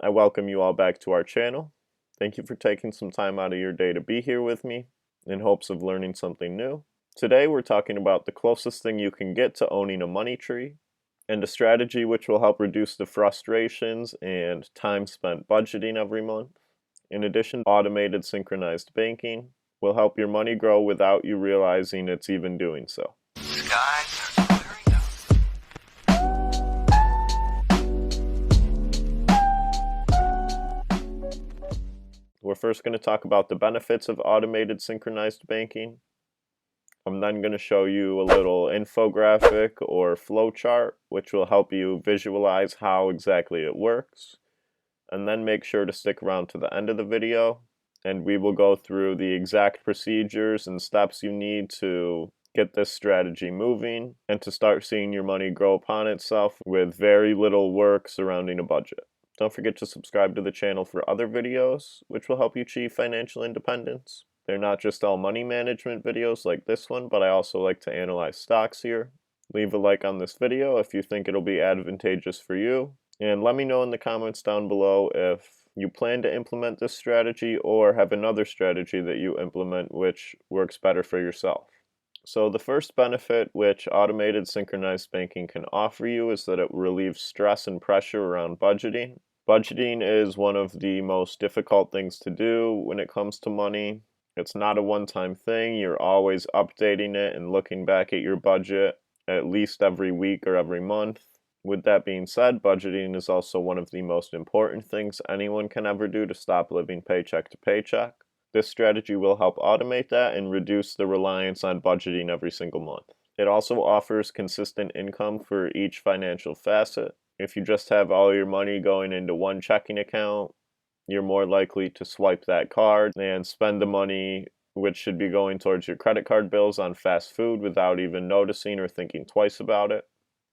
I welcome you all back to our channel. Thank you for taking some time out of your day to be here with me in hopes of learning something new. Today we're talking about the closest thing you can get to owning a money tree and a strategy which will help reduce the frustrations and time spent budgeting every month. In addition, automated synchronized banking will help your money grow without you realizing it's even doing so. Skies are clearing up. We're first going to talk about the benefits of automated synchronized banking. I'm then going to show you a little infographic or flowchart which will help you visualize how exactly it works. And then make sure to stick around to the end of the video and we will go through the exact procedures and steps you need to get this strategy moving and to start seeing your money grow upon itself with very little work surrounding a budget. Don't forget to subscribe to the channel for other videos which will help you achieve financial independence. They're not just all money management videos like this one, but I also like to analyze stocks here. Leave a like on this video if you think it'll be advantageous for you. And let me know in the comments down below if you plan to implement this strategy or have another strategy that you implement which works better for yourself. So the first benefit which automated synchronized banking can offer you is that it relieves stress and pressure around budgeting. Budgeting is one of the most difficult things to do when it comes to money. It's not a one-time thing. You're always updating it and looking back at your budget at least every week or every month. With that being said, budgeting is also one of the most important things anyone can ever do to stop living paycheck to paycheck. This strategy will help automate that and reduce the reliance on budgeting every single month. It also offers consistent income for each financial facet. If you just have all your money going into one checking account, you're more likely to swipe that card and spend the money which should be going towards your credit card bills on fast food without even noticing or thinking twice about it.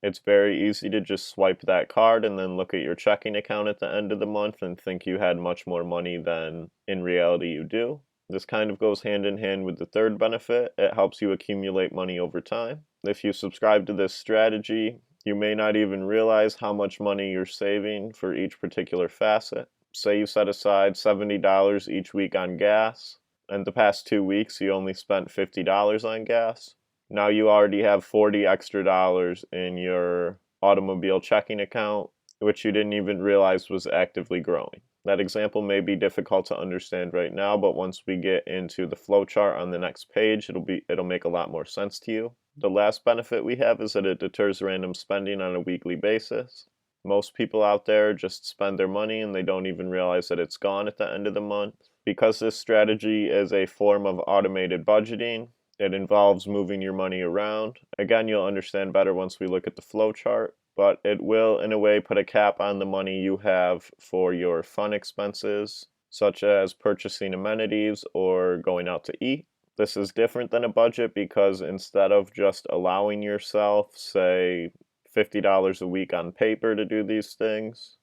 It's very easy to just swipe that card and then look at your checking account at the end of the month and think you had much more money than in reality you do. This kind of goes hand in hand with the third benefit. It helps you accumulate money over time. If you subscribe to this strategy, you may not even realize how much money you're saving for each particular facet. Say you set aside $70 each week on gas, and the past 2 weeks you only spent $50 on gas. Now you already have $40 extra in your automobile checking account, which you didn't even realize was actively growing. That example may be difficult to understand right now, but once we get into the flowchart on the next page, it'll make a lot more sense to you. The last benefit we have is that it deters random spending on a weekly basis. Most people out there just spend their money and they don't even realize that it's gone at the end of the month. Because this strategy is a form of automated budgeting, it involves moving your money around. Again, you'll understand better once we look at the flowchart, but it will in a way put a cap on the money you have for your fun expenses, such as purchasing amenities or going out to eat. This is different than a budget because instead of just allowing yourself, say, $50 a week on paper to do these things,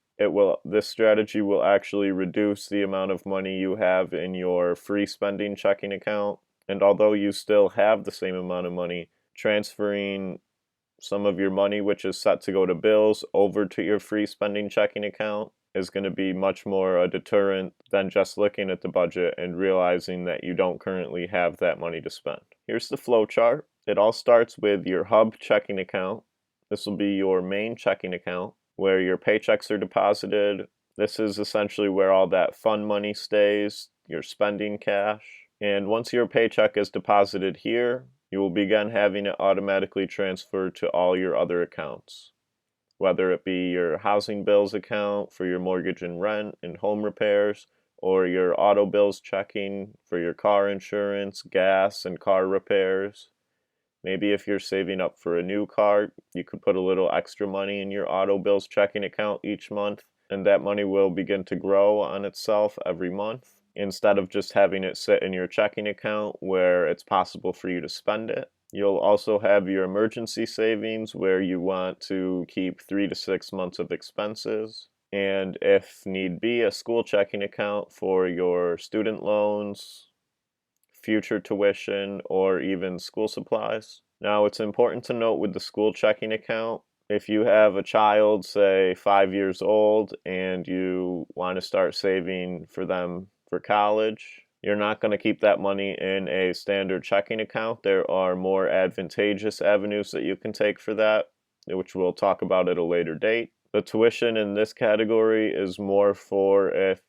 this strategy will actually reduce the amount of money you have in your free spending checking account. And although you still have the same amount of money, transferring some of your money, which is set to go to bills, over to your free spending checking account is going to be much more a deterrent than just looking at the budget and realizing that you don't currently have that money to spend. Here's the flow chart. It all starts with your hub checking account. This will be your main checking account where your paychecks are deposited. This is essentially where all that fun money stays, your spending cash. And once your paycheck is deposited here, you will begin having it automatically transferred to all your other accounts, whether it be your housing bills account for your mortgage and rent and home repairs, or your auto bills checking for your car insurance, gas, and car repairs. Maybe if you're saving up for a new car, you could put a little extra money in your auto bills checking account each month, and that money will begin to grow on itself every month, instead of just having it sit in your checking account where it's possible for you to spend it. You'll also have your emergency savings where you want to keep 3 to 6 months of expenses. And if need be, a school checking account for your student loans, future tuition, or even school supplies. Now, it's important to note with the school checking account, If you have a child, say 5 years old, and you want to start saving for them for college, you're not going to keep that money in a standard checking account. There are more advantageous avenues that you can take for that, which we'll talk about at a later date. The tuition in this category is more for if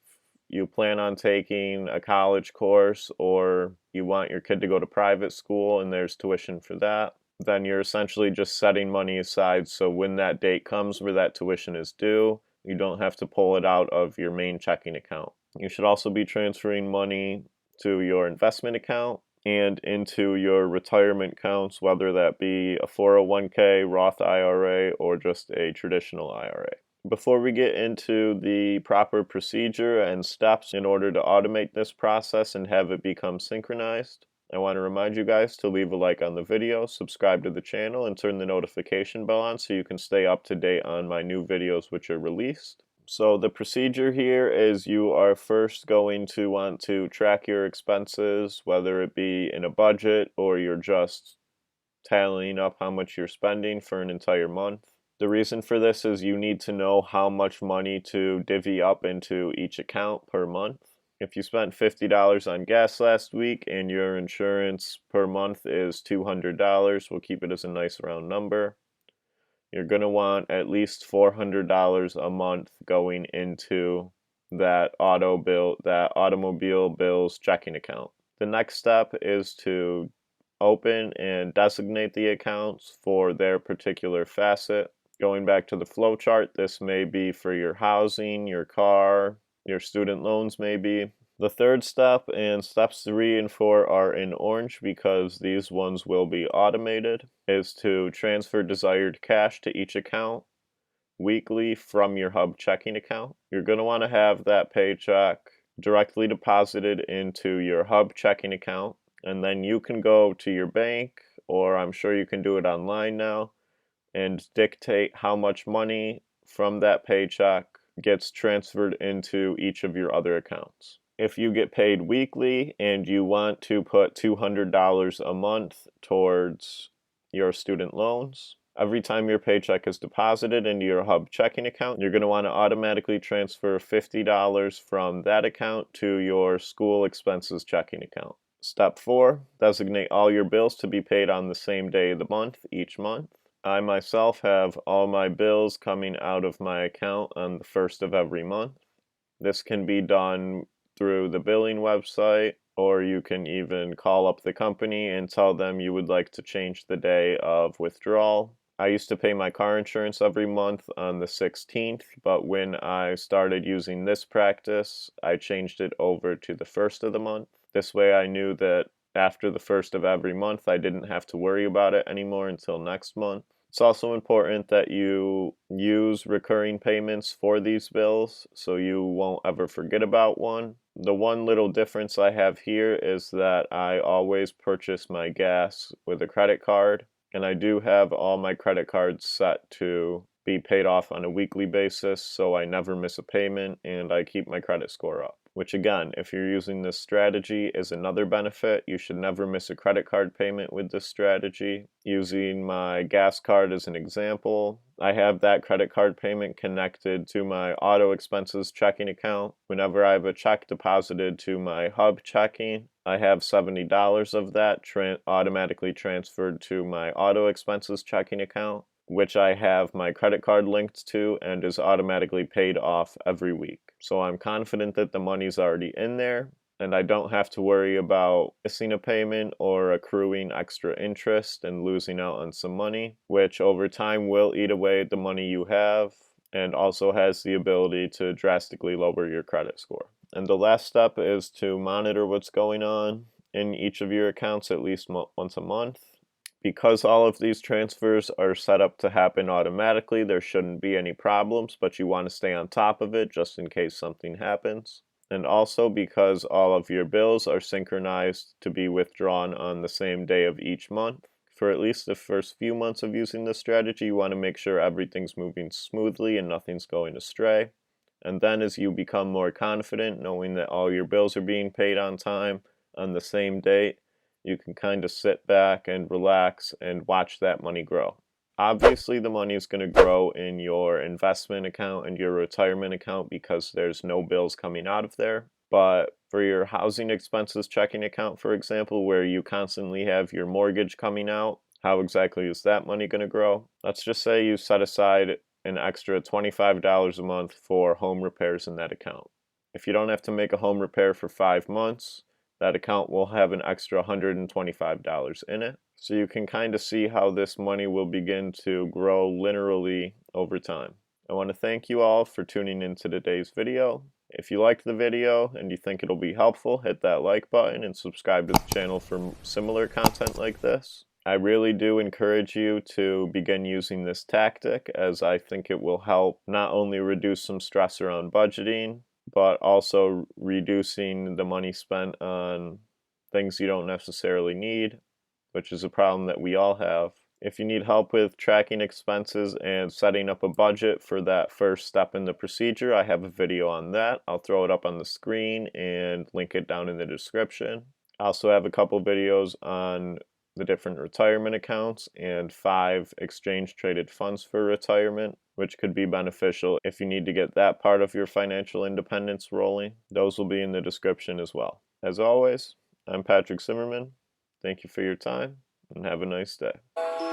you plan on taking a college course or you want your kid to go to private school and there's tuition for that. Then you're essentially just setting money aside so when that date comes where that tuition is due, you don't have to pull it out of your main checking account. You should also be transferring money to your investment account and into your retirement accounts, whether that be a 401k, Roth IRA, or just a traditional IRA. Before we get into the proper procedure and steps in order to automate this process and have it become synchronized, I want to remind you guys to leave a like on the video, subscribe to the channel, and turn the notification bell on so you can stay up to date on my new videos which are released. So the procedure here is you are first going to want to track your expenses, whether it be in a budget or you're just tallying up how much you're spending for an entire month. The reason for this is you need to know how much money to divvy up into each account per month. If you spent $50 on gas last week and your insurance per month is $200, we'll keep it as a nice round number. You're going to want at least $400 a month going into that automobile bills checking account. The next step is to open and designate the accounts for their particular facet. Going back to the flow chart, this may be for your housing, your car, your student loans maybe. The third step and steps 3 and 4 are in orange because these ones will be automated, is to transfer desired cash to each account weekly from your Hub checking account. You're going to want to have that paycheck directly deposited into your Hub checking account, and then you can go to your bank, or I'm sure you can do it online now, and dictate how much money from that paycheck gets transferred into each of your other accounts. If you get paid weekly and you want to put $200 a month towards your student loans, every time your paycheck is deposited into your Hub checking account, you're going to want to automatically transfer $50 from that account to your school expenses checking account. Step 4, designate all your bills to be paid on the same day of the month each month. I myself have all my bills coming out of my account on the first of every month. This can be done through the billing website, or you can even call up the company and tell them you would like to change the day of withdrawal. I used to pay my car insurance every month on the 16th, but when I started using this practice, I changed it over to the first of the month. This way I knew that after the first of every month, I didn't have to worry about it anymore until next month. It's also important that you use recurring payments for these bills so you won't ever forget about one. The one little difference I have here is that I always purchase my gas with a credit card, and I do have all my credit cards set to be paid off on a weekly basis, so I never miss a payment and I keep my credit score up. Which again, if you're using this strategy, is another benefit. You should never miss a credit card payment with this strategy. Using my gas card as an example, I have that credit card payment connected to my auto expenses checking account. Whenever I have a check deposited to my Hub checking, I have $70 of that automatically transferred to my auto expenses checking account, which I have my credit card linked to and is automatically paid off every week. So I'm confident that the money's already in there and I don't have to worry about missing a payment or accruing extra interest and losing out on some money, which over time will eat away at the money you have and also has the ability to drastically lower your credit score. And the last step is to monitor what's going on in each of your accounts at least once a month. Because all of these transfers are set up to happen automatically, there shouldn't be any problems, but you want to stay on top of it just in case something happens. And also because all of your bills are synchronized to be withdrawn on the same day of each month. For at least the first few months of using this strategy, you want to make sure everything's moving smoothly and nothing's going astray. And then as you become more confident, knowing that all your bills are being paid on time on the same date, you can kind of sit back and relax and watch that money grow. Obviously, the money is going to grow in your investment account and your retirement account because there's no bills coming out of there. But for your housing expenses checking account, for example, where you constantly have your mortgage coming out, how exactly is that money going to grow? Let's just say you set aside an extra $25 a month for home repairs in that account. If you don't have to make a home repair for 5 months, that account will have an extra $125 in it. So you can kind of see how this money will begin to grow linearly over time. I want to thank you all for tuning into today's video. If you liked the video and you think it'll be helpful, hit that like button and subscribe to the channel for similar content like this. I really do encourage you to begin using this tactic, as I think it will help not only reduce some stress around budgeting, but also reducing the money spent on things you don't necessarily need, which is a problem that we all have. If you need help with tracking expenses and setting up a budget for that first step in the procedure, I have a video on that. I'll throw it up on the screen and link it down in the description. I also have a couple videos on the different retirement accounts and 5 exchange traded funds for retirement, which could be beneficial if you need to get that part of your financial independence rolling. Those will be in the description as well. As always, I'm Patrick Zimmerman. Thank you for your time and have a nice day.